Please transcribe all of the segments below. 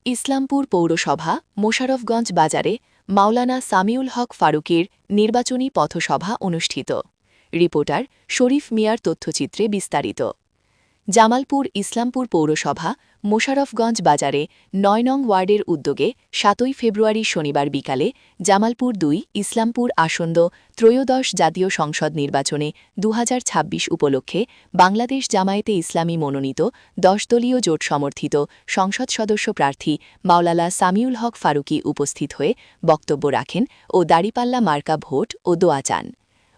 ইসলামপুর পৌরসভা মোশাররফগঞ্জ বাজারে মাওলানা সামিউল হক ফারুকীর নির্বাচনী পথসভা অনুষ্ঠিত। রিপোর্টার শরীফ মিয়ার তথ্যচিত্রে বিস্তারিত। জামালপুর ইসলামপুর পৌরসভা মোশাররফগঞ্জ বাজারে ৯ নং ওয়ার্ডের উদ্যোগে ৭ই ফেব্রুয়ারি শনিবার বিকালে জামালপুর ২ ইসলামপুর আসন্ন ত্রয়োদশ জাতীয় সংসদ নির্বাচনে ২০২৬ উপলক্ষে বাংলাদেশ জামায়াতে ইসলামী মনোনীত ১০ দলীয় জোট সমর্থিত সংসদ সদস্য প্রার্থী মাওলানা সামিউল হক ফারুকী উপস্থিত হয়ে বক্তব্য রাখেন ও দাড়িপাল্লা মার্কা ভোট ও দোয়া চান।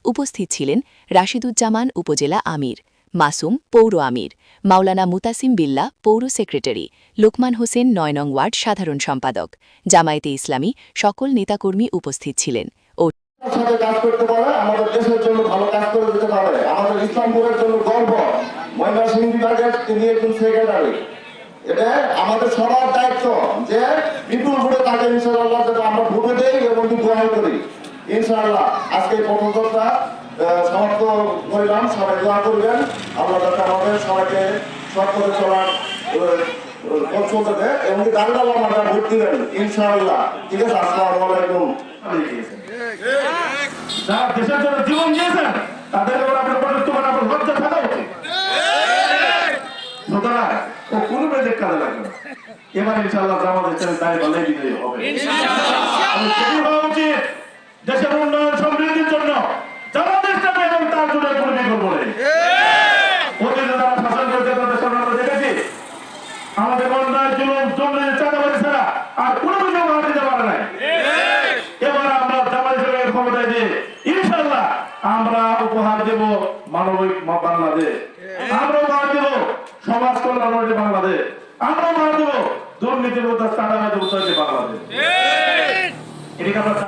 উপস্থিত ছিলেন রাশিদুজ্জামান উপজেলা আমির, মাসুম পৌর আমির, মাওলানা মুতাসিম বিল্লাহ পৌর সেক্রেটারি, লোকমান হোসেন ৯ নং ওয়ার্ড সাধারণ সম্পাদক, জামায়াতে ইসলামী সকল নেতাকর্মী উপস্থিত ছিলেন ও কাজ করতে পারে, আমাদের দেশের জন্য ভালো কাজ করে দিতে পারে, আমাদের ইসলামপুরের জন্য গর্ব। ময়মনসিংহ বিভাগের তিনি একজন সেক্রেটারি, এটা আমাদের সবার দায়িত্ব যে বিপুল ভোটে তাকে ইনশাআল্লাহ আমরা ভোটে দেই এবং দোয়া করি। ইনশাআল্লাহ আজকে পথযাত্রা সমাপ্ত করলাম, সবাই দোয়া করবেন আল্লাহ যাতে আমাদের সবাইকে সৎ পথে চলার চলতে দেয় এবং দাঁড়াল আমরা ভোট দিবেন ইনশাআল্লাহ। ঠিক আছে, আসসালামু আলাইকুম। যারা দেশের জন্য জীবন দিয়েছেন তাদের উপর আপনার প্রযুক্তমান আপনার লজ্জা থাকা উচিত। সুতরাং ও কোনো মেয়েদের কাজে লাগবে না। এবার ইনশাআল্লাহ আমাদের দায় বলেই বিজয়ী হবে। হওয়া উচিত দেশের উন্নয়ন সমৃদ্ধির জন্য জামাত এবং তার জন্য কোনো বিকল্প নেই। অতীতে যারা শাসন করতে তাদের সামনে আমরা দেখেছি আমাদের অন্যায় জুলুম জঙ্গলের চাঁদাবাজি ছাড়া আর কোনো কিছু বাদ দিতে পারে নাই। এবার আমরা জামাত ইসলামের ক্ষমতায় দিয়ে ইনশাআল্লাহ আমরা উপহার দেব মানবিক বাংলাদেশ, আমরা উপহার দেব সমাজ কল্যাণ বাংলাদেশ, আমরা উপহার দেব দুর্নীতির মধ্যে চাঁদাবাজি বাংলাদেশ।